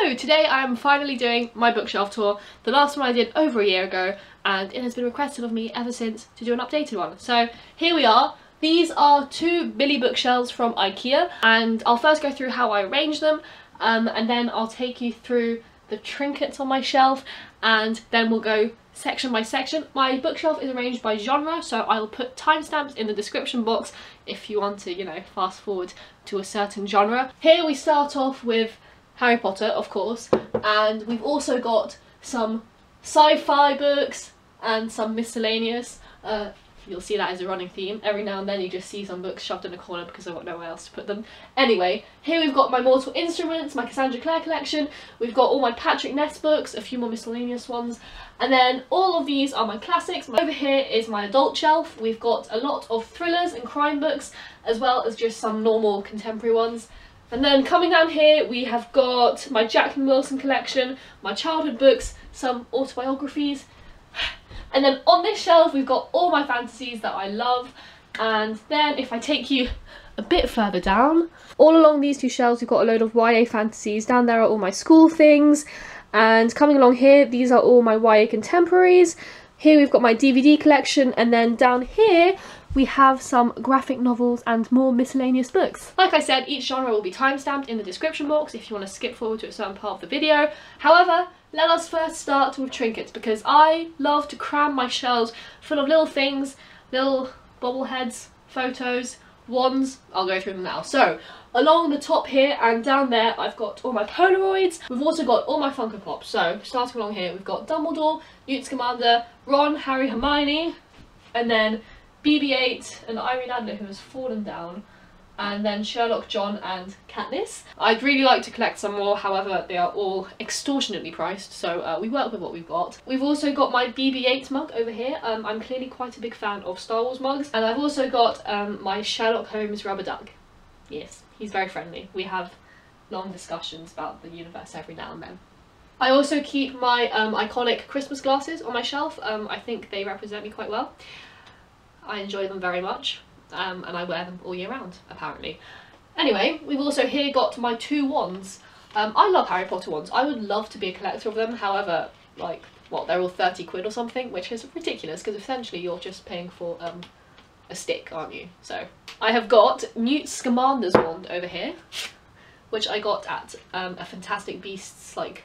Hello! Today I am finally doing my bookshelf tour. The last one I did over a year ago, and it has been requested of me ever since to do an updated one. So here we are. These are two Billy bookshelves from IKEA, and I'll first go through how I arrange them, and then I'll take you through the trinkets on my shelf, and then we'll go section by section. My bookshelf is arranged by genre, so I'll put timestamps in the description box if you want to, you know, fast forward to a certain genre. Here we start off with Harry Potter, of course, and we've also got some sci-fi books and some miscellaneous. You'll see that as a running theme. Every now and then you just see some books shoved in a corner because I've got nowhere else to put them. Anyway, here we've got my Mortal Instruments, my Cassandra Clare collection. We've got all my Ness books, a few more miscellaneous ones. And then all of these are my classics. Over here is my adult shelf. We've got a lot of thrillers and crime books, as well as just some normal contemporary ones. And then coming down here, we have got my Jacqueline Wilson collection, my childhood books, some autobiographies. And then on this shelf, we've got all my fantasies that I love. And then if I take you a bit further down, all along these two shelves, we've got a load of YA fantasies. Down there are all my school things. And coming along here, these are all my YA contemporaries. Here we've got my DVD collection, and then down here we have some graphic novels and more miscellaneous books. Like I said, each genre will be timestamped in the description box if you want to skip forward to a certain part of the video. However, let us first start with trinkets, because I love to cram my shelves full of little things, little bobbleheads, photos, wands. I'll go through them now. So, along the top here and down there, I've got all my Polaroids. We've also got all my Funko Pops. So, starting along here, we've got Dumbledore, Newt Scamander, Ron, Harry, Hermione, and then BB-8 and Irene Adler, who has fallen down, and then Sherlock, John, and Katniss. I'd really like to collect some more, however they are all extortionately priced, so we work with what we've got. We've also got my BB-8 mug over here. I'm clearly quite a big fan of Star Wars mugs, and I've also got my Sherlock Holmes rubber duck. Yes, he's very friendly. We have long discussions about the universe every now and then. I also keep my iconic Christmas glasses on my shelf. I think they represent me quite well. I enjoy them very much, and I wear them all year round, apparently. Anyway, we've also here got my two wands. I love Harry Potter wands. I would love to be a collector of them, however, like, what, they're all 30 quid or something, which is ridiculous, because essentially you're just paying for a stick, aren't you? So, I have got Newt Scamander's wand over here, which I got at a Fantastic Beasts, like,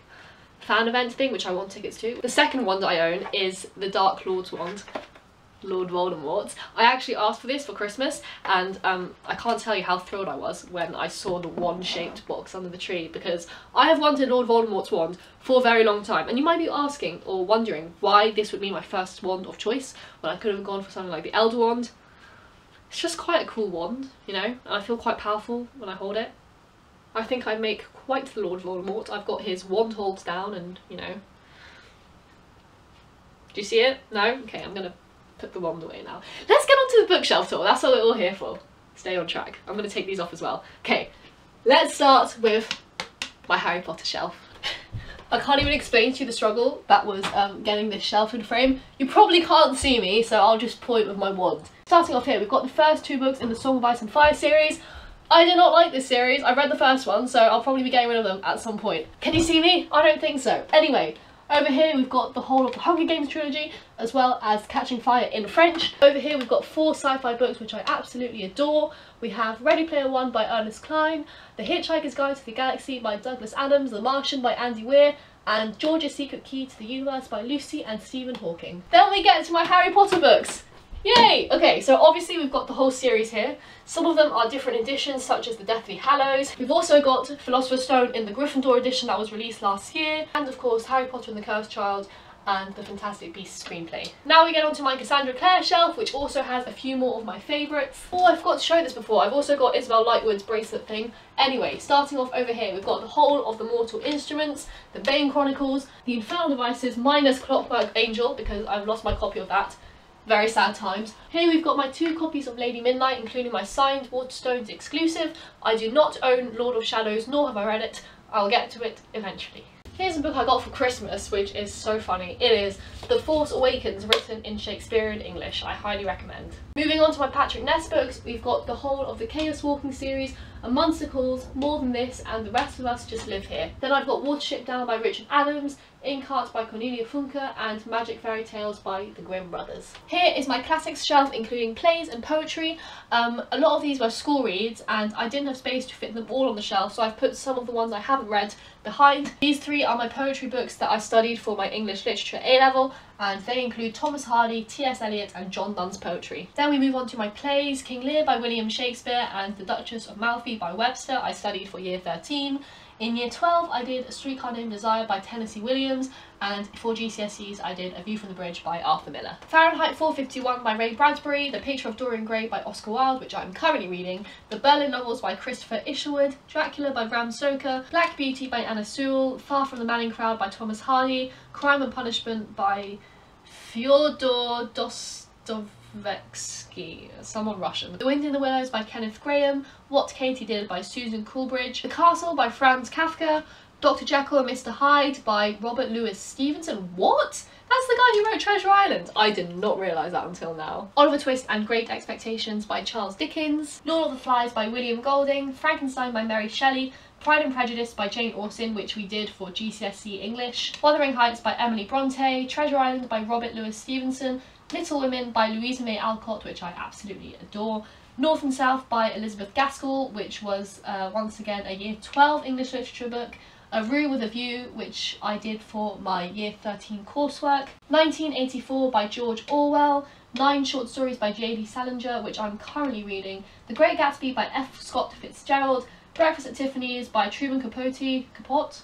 fan event thing, which I won tickets to. The second wand I own is the Dark Lord's wand. Lord Voldemort. I actually asked for this for Christmas, and I can't tell you how thrilled I was when I saw the wand-shaped box under the tree, because I have wanted Lord Voldemort's wand for a very long time, and you might be asking or wondering why this would be my first wand of choice when I could have gone for something like the Elder Wand. It's just quite a cool wand, you know, and I feel quite powerful when I hold it. I think I make quite the Lord Voldemort. I've got his wand holds down, and, you know. Do you see it? No? Okay, I'm gonna put the wand away now. Let's get on to the bookshelf tour. That's what we're all here for. Stay on track. I'm going to take these off as well. Okay, let's start with my Harry Potter shelf. I can't even explain to you the struggle that was getting this shelf in frame. You probably can't see me, so I'll just point with my wand. Starting off here, we've got the first two books in the Song of Ice and Fire series. I did not like this series. I read the first one, so I'll probably be getting rid of them at some point. Can you see me? I don't think so. Anyway, over here we've got the whole of the Hunger Games trilogy, as well as Catching Fire in French. Over here we've got 4 sci-fi books which I absolutely adore. We have Ready Player One by Ernest Cline, The Hitchhiker's Guide to the Galaxy by Douglas Adams, The Martian by Andy Weir, and George's Secret Key to the Universe by Lucy and Stephen Hawking. Then we get to my Harry Potter books. Yay! Okay, so obviously we've got the whole series here. Some of them are different editions, such as the Deathly Hallows. We've also got Philosopher's Stone in the Gryffindor edition that was released last year, and of course Harry Potter and the Cursed Child and the Fantastic Beasts screenplay. Now we get onto my Cassandra Clare shelf, which also has a few more of my favourites. Oh, I forgot to show this before. I've also got Isabel Lightwood's bracelet thing. Anyway, starting off over here, we've got the whole of the Mortal Instruments, the Bane Chronicles, the Infernal Devices minus Clockwork Angel, because I've lost my copy of that. Very sad times. Here we've got my 2 copies of Lady Midnight, including my signed Waterstones exclusive. I do not own Lord of Shadows, nor have I read it. I'll get to it eventually. Here's a book I got for Christmas, which is so funny. It is The Force Awakens, written in Shakespearean English. I highly recommend. Moving on to my Ness books, we've got the whole of the Chaos Walking series, A Monster Calls, More Than This, and The Rest of Us Just Live Here. Then I've got Watership Down by Richard Adams, Inkheart by Cornelia Funke, and Magic Fairy Tales by the Grimm brothers. Here is my classics shelf, including plays and poetry. A lot of these were school reads and I didn't have space to fit them all on the shelf, so I've put some of the ones I haven't read behind. These three are my poetry books that I studied for my English Literature A-level, and they include Thomas Hardy, T.S. Eliot and John Donne's poetry. Then we move on to my plays, King Lear by William Shakespeare and The Duchess of Malfi by Webster. I studied for year 13. In year 12 I did A Streetcar Named Desire by Tennessee Williams, and for GCSEs I did A View from the Bridge by Arthur Miller. Fahrenheit 451 by Ray Bradbury, The Picture of Dorian Gray by Oscar Wilde, which I'm currently reading, The Berlin Novels by Christopher Isherwood, Dracula by Bram Stoker, Black Beauty by Anna Sewell, Far from the Manning Crowd by Thomas Hardy, Crime and Punishment by Fyodor Dostoevsky, someone Russian. The Wind in the Willows by Kenneth Grahame, What Katie Did by Susan Coolbridge, The Castle by Franz Kafka, Dr. Jekyll and Mr. Hyde by Robert Louis Stevenson. What? That's the guy who wrote Treasure Island. I did not realise that until now. Oliver Twist and Great Expectations by Charles Dickens, Lord of the Flies by William Golding, Frankenstein by Mary Shelley, Pride and Prejudice by Jane Austen, which we did for GCSE English, Wuthering Heights by Emily Bronte, Treasure Island by Robert Louis Stevenson, Little Women by Louisa May Alcott, which I absolutely adore, North and South by Elizabeth Gaskell, which was once again a year 12 English literature book, A Room with a View, which I did for my year 13 coursework, 1984 by George Orwell, 9 short stories by J.D. Salinger, which I'm currently reading, The Great Gatsby by F. Scott Fitzgerald, Breakfast at Tiffany's by Truman Capote?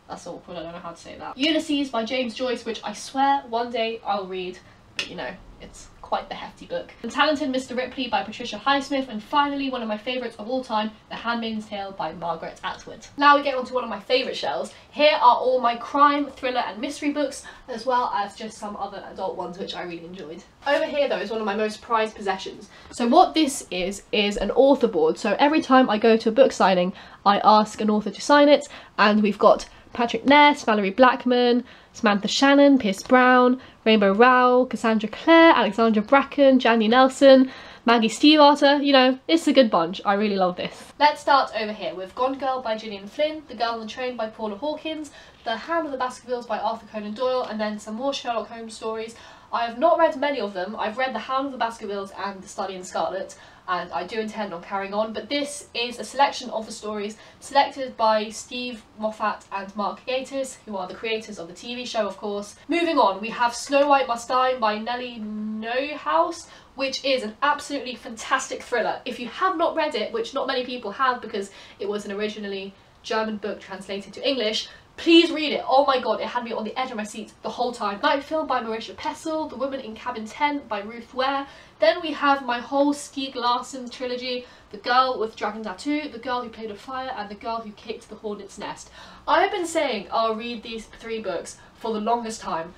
That's awkward, I don't know how to say that. Ulysses by James Joyce, which I swear one day I'll read, but you know, it's quite the hefty book. The Talented Mr. Ripley by Patricia Highsmith, and finally one of my favourites of all time, The Handmaid's Tale by Margaret Atwood. Now we get on to one of my favourite shelves. Here are all my crime, thriller and mystery books, as well as just some other adult ones which I really enjoyed. Over here though is one of my most prized possessions. So what this is an author board. So every time I go to a book signing I ask an author to sign it, and we've got Patrick Ness, Valerie Blackman, Samantha Shannon, Pierce Brown, Rainbow Rowell, Cassandra Clare, Alexandra Bracken, Jandy Nelson, Maggie Stiefvater. You know, it's a good bunch. I really love this. Let's start over here with Gone Girl by Gillian Flynn, The Girl on the Train by Paula Hawkins, The Hound of the Baskervilles by Arthur Conan Doyle, and then some more Sherlock Holmes stories. I have not read many of them. I've read The Hound of the Baskervilles and The Study in Scarlet, and I do intend on carrying on, but this is a selection of the stories selected by Steve Moffat and Mark Gatiss, who are the creators of the TV show, of course. Moving on, we have Snow White Must Die by Nellie Neuhaus, which is an absolutely fantastic thriller. If you have not read it, which not many people have because it was an originally German book translated to English, please read it. Oh my god, it had me on the edge of my seat the whole time. Night Film by Marisha Pessl, The Woman in Cabin 10 by Ruth Ware. Then we have my whole Stieg Larsson trilogy, The Girl with Dragon Tattoo, The Girl Who Played with Fire, and The Girl Who Kicked the Hornet's Nest. I have been saying I'll read these 3 books for the longest time.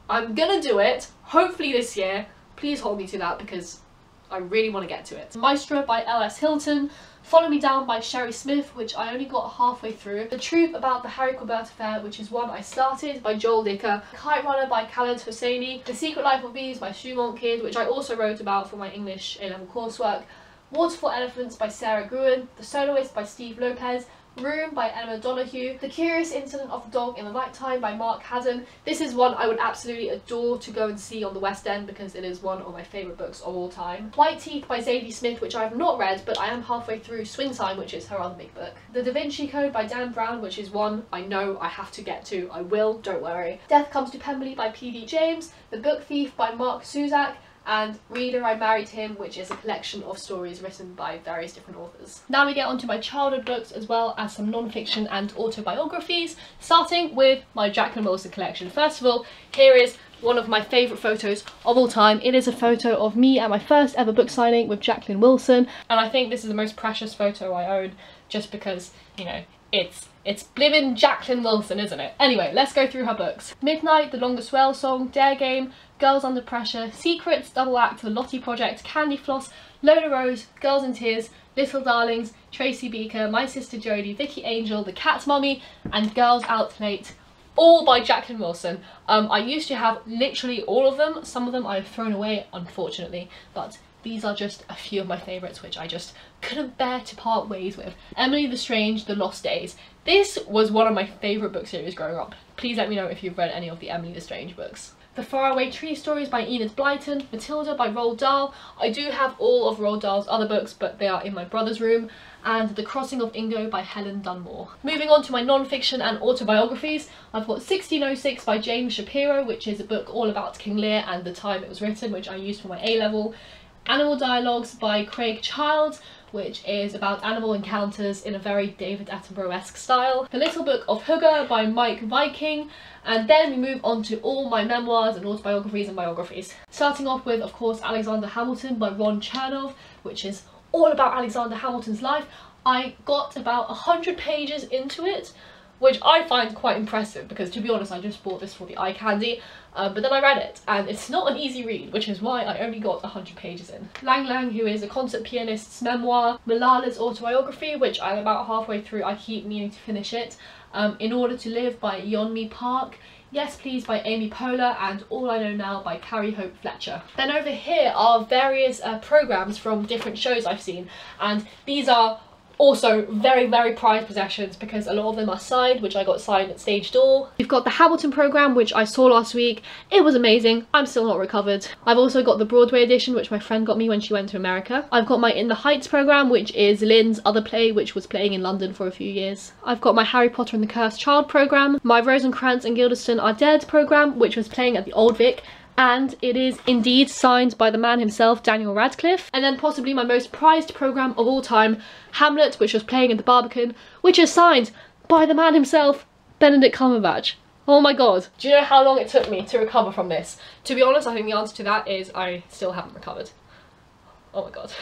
I'm gonna do it, hopefully this year. Please hold me to that because I really want to get to it. Maestro by L.S. Hilton, Follow Me Down by Sherry Smith, which I only got halfway through, The Truth About the Harry Quebert Affair, which is one I started, by Joel Dicker, Kite Runner by Khaled Hosseini, The Secret Life of Bees by Shumont Kid, which I also wrote about for my English A-level coursework, Waterfall Elephants by Sarah Gruen, The Soloist by Steve Lopez, Room by Emma Donoghue, The Curious Incident of the Dog in the Nighttime by Mark Haddon. This is one I would absolutely adore to go and see on the West End because it is one of my favourite books of all time. White Teeth by Zadie Smith, which I have not read, but I am halfway through Swing Time, which is her other big book. The Da Vinci Code by Dan Brown, which is one I know I have to get to. I will, don't worry. Death Comes to Pemberley by P.D. James, The Book Thief by Mark Suzak, and Reader, I Married Him, which is a collection of stories written by various different authors. Now we get onto my childhood books as well as some non-fiction and autobiographies, starting with my Jacqueline Wilson collection. First of all, here is one of my favourite photos of all time. It is a photo of me at my first ever book signing with Jacqueline Wilson, and I think this is the most precious photo I own just because, you know, it's blimmin' Jacqueline Wilson, isn't it? Anyway, let's go through her books. Midnight, The Longest Well Song, Dare Game, Girls Under Pressure, Secrets, Double Act, The Lottie Project, Candy Floss, Lola Rose, Girls in Tears, Little Darlings, Tracy Beaker, My Sister Jodie, Vicky Angel, The Cat's Mummy, and Girls Out Late, all by Jacqueline Wilson. I used to have literally all of them. Some of them I've thrown away, unfortunately, but these are just a few of my favourites which I just couldn't bear to part ways with. Emily the Strange, The Lost Days. This was one of my favourite book series growing up. Please let me know if you've read any of the Emily the Strange books. The Faraway Tree Stories by Enid Blyton, Matilda by Roald Dahl. I do have all of Roald Dahl's other books, but they are in my brother's room. And The Crossing of Ingo by Helen Dunmore. Moving on to my non-fiction and autobiographies, I've got 1606 by James Shapiro, which is a book all about King Lear and the time it was written, which I used for my A-level. Animal Dialogues by Craig Childs, which is about animal encounters in a very David Attenborough-esque style. The Little Book of Hugger by Mike Viking, and then we move on to all my memoirs and autobiographies and biographies. Starting off with, of course, Alexander Hamilton by Ron Chernow, which is all about Alexander Hamilton's life. I got about 100 pages into it, which I find quite impressive because, to be honest, I just bought this for the eye candy, but then I read it and it's not an easy read, which is why I only got 100 pages in. Lang Lang, who is a concert pianist's memoir. Malala's autobiography, which I'm about halfway through, I keep meaning to finish it. In Order to Live by Yeonmi Park. Yes Please by Amy Poehler, and All I Know Now by Carrie Hope Fletcher. Then over here are various programmes from different shows I've seen, and these are also very prized possessions because a lot of them are signed, which I got signed at stage door. We've got the Hamilton programme, which I saw last week. It was amazing. I'm still not recovered. I've also got the Broadway edition, which my friend got me when she went to America. I've got my In the Heights programme, which is Lynn's other play, which was playing in London for a few years. I've got my Harry Potter and the Cursed Child programme, my Rosencrantz and Guildenstern Are Dead programme, which was playing at the Old Vic, and it is indeed signed by the man himself, Daniel Radcliffe. And then possibly my most prized programme of all time, Hamlet, which was playing at the Barbican, which is signed by the man himself, Benedict Cumberbatch. Oh my god. Do you know how long it took me to recover from this? To be honest, I think the answer to that is I still haven't recovered. Oh my god.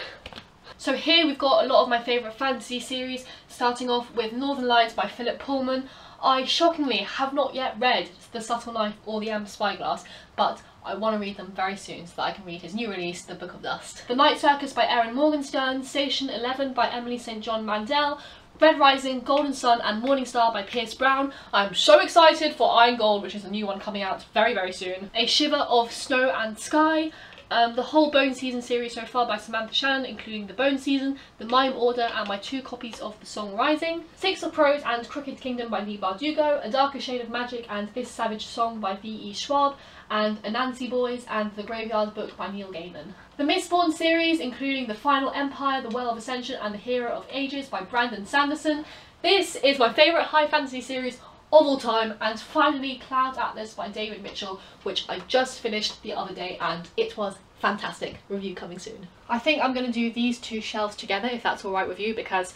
So here we've got a lot of my favourite fantasy series, starting off with Northern Lights by Philip Pullman. I shockingly have not yet read The Subtle Knife or The Amber Spyglass, but I want to read them very soon so that I can read his new release, The Book of Dust. The Night Circus by Erin Morgenstern, Station 11 by Emily St. John Mandel, Red Rising, Golden Sun and Morning Star by Pierce Brown. I'm so excited for Iron Gold, which is a new one coming out very soon. A Shiver of Snow and Sky, the whole Bone Season series so far by Samantha Shannon, including the Bone Season, the Mime Order and my 2 copies of The Song Rising. Six of Crows and Crooked Kingdom by Lee Bardugo, A Darker Shade of Magic and This Savage Song by V.E. Schwab, and Anansi Boys and The Graveyard Book by Neil Gaiman. The Mistborn series, including The Final Empire, The Well of Ascension and The Hero of Ages by Brandon Sanderson. This is my favourite high fantasy series of all time, and finally Cloud Atlas by David Mitchell, which I just finished the other day and it was fantastic. Review coming soon. I think I'm going to do these 2 shelves together if that's alright with you, because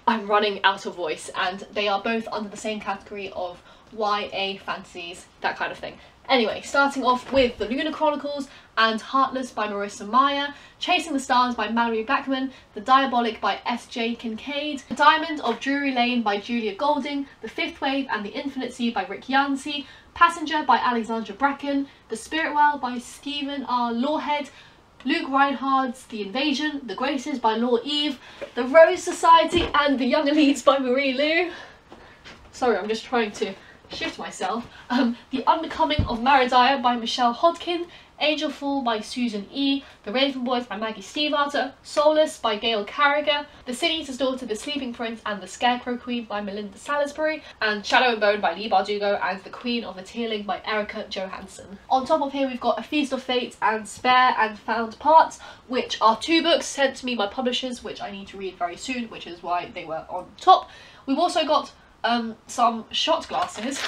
I'm running out of voice and they are both under the same category of YA fantasies, that kind of thing. Anyway, starting off with The Lunar Chronicles and Heartless by Marissa Meyer, Chasing the Stars by Mallory Bachman, The Diabolic by S.J. Kincaid, The Diamond of Drury Lane by Julia Golding, The Fifth Wave and the Infinite Sea by Rick Yancey, Passenger by Alexandra Bracken, The Spirit Well by Stephen R. Lawhead, Luke Reinhardt's The Invasion, The Graces by Law Eve, The Rose Society and The Young Elites by Marie Lu. Sorry, I'm just trying to shift myself. The Unbecoming of Maridiah by Michelle Hodkin, Angel Fall by Susan E., The Raven Boys by Maggie Stiefvater, Soulless by Gail Carriger, The Sin Eater's Daughter, The Sleeping Prince and The Scarecrow Queen by Melinda Salisbury, and Shadow and Bone by Lee Bardugo and The Queen of the Tearling by Erica Johansson. On top of here we've got A Feast of Fate and Spare and Found Parts, which are 2 books sent to me by publishers which I need to read very soon, which is why they were on top. We've also got some shot glasses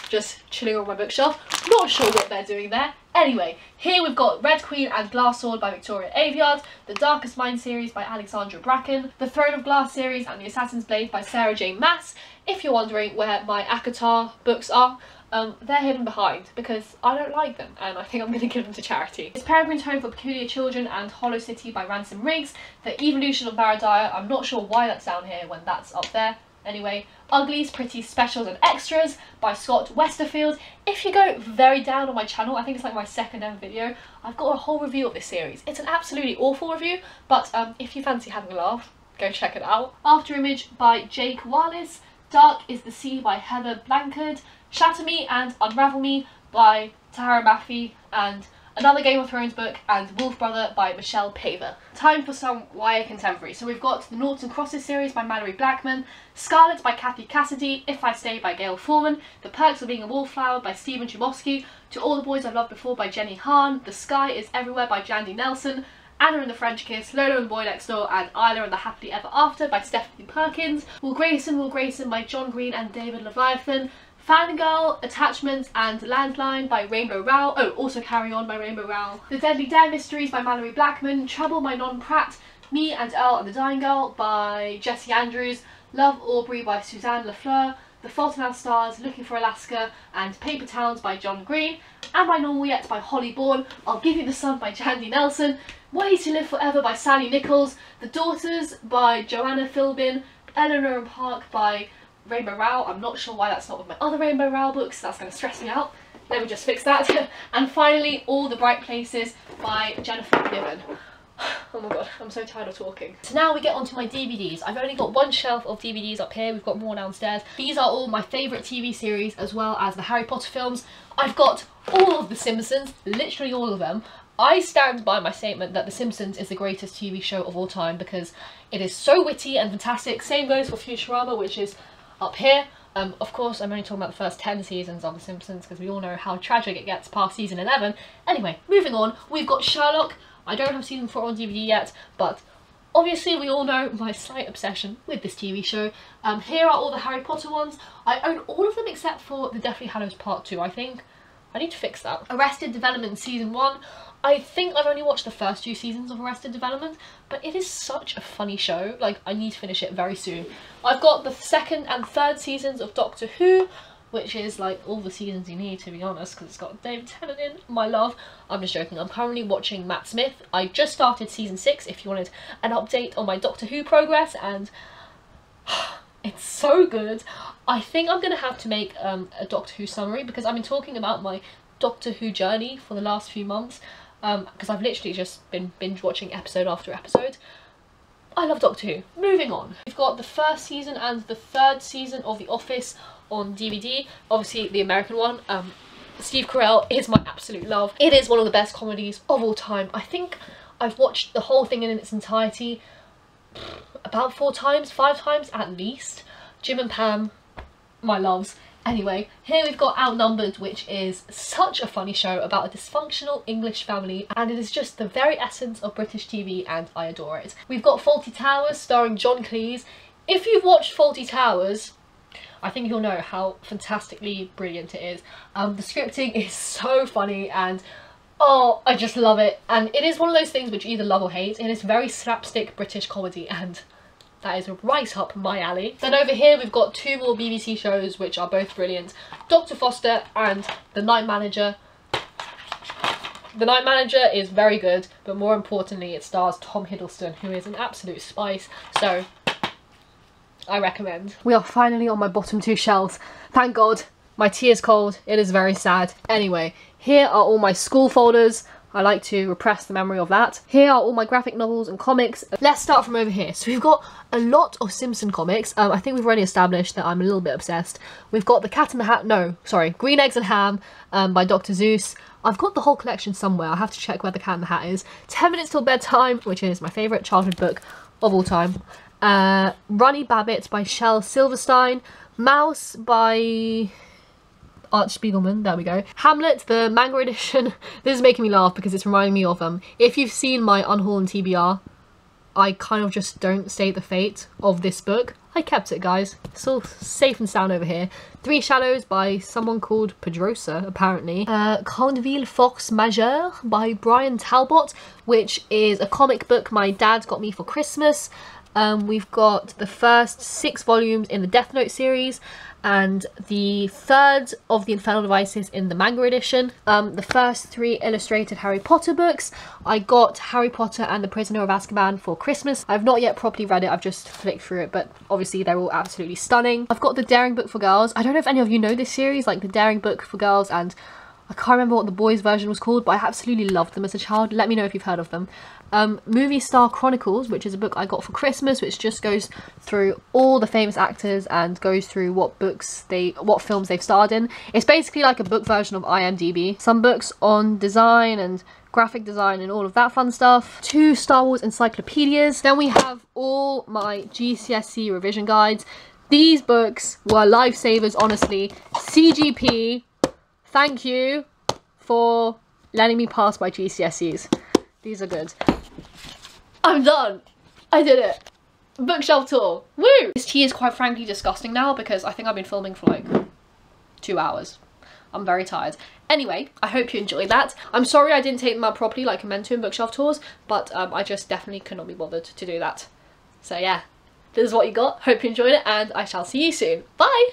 just chilling on my bookshelf. Not sure what they're doing there. Anyway, here we've got Red Queen and Glass Sword by Victoria Aveyard, the Darkest Mind series by Alexandra Bracken, the Throne of Glass series and the Assassin's Blade by Sarah J. Maas. If you're wondering where my ACOTAR books are, they're hidden behind because I don't like them and I think I'm going to give them to charity. It's Peregrine's Home for Peculiar Children and Hollow City by Ransom Riggs, The Evolution of Maridiah. I'm not sure why that's down here when that's up there. Anyway, Uglies, Pretty Specials and Extras by Scott Westerfield. If you go very down on my channel, I think it's like my 2nd ever video, I've got a whole review of this series. It's an absolutely awful review, but if you fancy having a laugh, go check it out. After Image by Jake Wallace, Dark is the Sea by Heather Blankard, Shatter Me and Unravel Me by Tahara Mafi and another Game of Thrones book, and Wolf Brother by Michelle Paver. Time for some YA contemporary. So we've got the Noughts and Crosses series by Mallory Blackman, Scarlet by Kathy Cassidy, If I Stay by Gail Foreman, The Perks of Being a Wallflower by Stephen Chbosky, To All the Boys I've Loved Before by Jenny Han, The Sky is Everywhere by Jandy Nelson, Anna and the French Kiss, Lola and the Boy Next Door, and Isla and the Happily Ever After by Stephanie Perkins, Will Grayson by John Green and David Leviathan, Fangirl, Attachments and Landline by Rainbow Rowell, oh, also Carry On by Rainbow Rowell, The Deadly Dare Mysteries by Mallory Blackman, Trouble by Non Pratt, Me and Earl and the Dying Girl by Jessie Andrews, Love Aubrey by Suzanne Lafleur, The Fault in Our Stars, Looking for Alaska, and Paper Towns by John Green, Am I Normal Yet by Holly Bourne, I'll Give You the Sun by Jandy Nelson, Way to Live Forever by Sally Nichols, The Daughters by Joanna Philbin, Eleanor and Park by Rainbow Rowell. I'm not sure why that's not with my other Rainbow Rowell books, that's going to stress me out. Let me just fix that. And finally, All the Bright Places by Jennifer Niven. Oh my god, I'm so tired of talking. So now we get onto my DVDs. I've only got one shelf of DVDs up here, we've got more downstairs. These are all my favourite TV series as well as the Harry Potter films. I've got all of The Simpsons, literally all of them. I stand by my statement that The Simpsons is the greatest TV show of all time because it is so witty and fantastic. Same goes for Futurama, which is up here. Of course, I'm only talking about the first 10 seasons of The Simpsons because we all know how tragic it gets past season 11. Anyway, moving on, we've got Sherlock. I don't have season 4 on DVD yet, but obviously we all know my slight obsession with this TV show. Here are all the Harry Potter ones. I own all of them except for the Deathly Hallows Part 2, I think. I need to fix that. Arrested Development Season 1. I think I've only watched the first 2 seasons of Arrested Development, but it is such a funny show. Like, I need to finish it very soon. I've got the 2nd and 3rd seasons of Doctor Who, which is like all the seasons you need, to be honest, because it's got David Tennant in, my love. I'm just joking. I'm currently watching Matt Smith. I just started season 6 if you wanted an update on my Doctor Who progress, and it's so good. I think I'm going to have to make a Doctor Who summary because I've been talking about my Doctor Who journey for the last few months because I've literally just been binge watching episode after episode. I love Doctor Who. Moving on. We've got the 1st season and the 3rd season of The Office on DVD. Obviously the American one. Steve Carell is my absolute love. It is one of the best comedies of all time. I think I've watched the whole thing in its entirety about 4 times, 5 times at least. Jim and Pam, my loves. Anyway, here we've got Outnumbered, which is such a funny show about a dysfunctional English family, and it is just the very essence of British TV, and I adore it. We've got Fawlty Towers, starring John Cleese. If you've watched Fawlty Towers, I think you'll know how fantastically brilliant it is. The scripting is so funny, and oh, I just love it. And it is one of those things which you either love or hate. It is very slapstick British comedy, and that is right up my alley. Then over here we've got 2 more BBC shows which are both brilliant. Dr. Foster and The Night Manager. The Night Manager is very good, but more importantly it stars Tom Hiddleston, who is an absolute spice, so I recommend. We are finally on my bottom 2 shelves. Thank God. My tea is cold. It is very sad. Anyway, here are all my school folders. I like to repress the memory of that. Here are all my graphic novels and comics. Let's start from over here. So we've got a lot of Simpson comics. I think we've already established that I'm a little bit obsessed. We've got the Cat in the Hat, no, sorry, Green Eggs and Ham by Dr. Seuss. I've got the whole collection somewhere. I'll have to check where the Cat in the Hat is. 10 Minutes Till Bedtime, which is my favourite childhood book of all time. Runny Babbit by Shel Silverstein. Mouse by Art Spiegelman, there we go. Hamlet, the manga edition. This is making me laugh because it's reminding me of if you've seen my Unhaul and TBR, I kind of just don't state the fate of this book. I kept it, guys. It's all safe and sound over here. 3 Shadows by someone called Pedrosa, apparently. Condeville Force Majeure by Brian Talbot, which is a comic book my dad got me for Christmas. We've got the first 6 volumes in the Death Note series, and the 3rd of the Infernal Devices in the manga edition. The first 3 illustrated Harry Potter books. I got Harry Potter and the Prisoner of Azkaban for Christmas. I've not yet properly read it, I've just flicked through it, but obviously they're all absolutely stunning. I've got the Daring Book for Girls. I don't know if any of you know this series, like the Daring Book for Girls and I can't remember what the boys version was called, but I absolutely loved them as a child. Let me know if you've heard of them. Movie Star Chronicles, which is a book I got for Christmas, which just goes through all the famous actors and goes through what films they've starred in. It's basically like a book version of IMDb. Some books on design and graphic design and all of that fun stuff. 2 Star Wars encyclopedias. Then we have all my GCSE revision guides. These books were lifesavers, honestly. CGP, thank you for letting me pass my GCSEs. These are good. I'm done. I did it. Bookshelf tour. Woo! This tea is quite frankly disgusting now because I think I've been filming for like 2 hours. I'm very tired. Anyway, I hope you enjoyed that. I'm sorry I didn't take them out properly like I meant to in bookshelf tours, but I just definitely could not be bothered to do that. So yeah, this is what you got. Hope you enjoyed it, and I shall see you soon. Bye!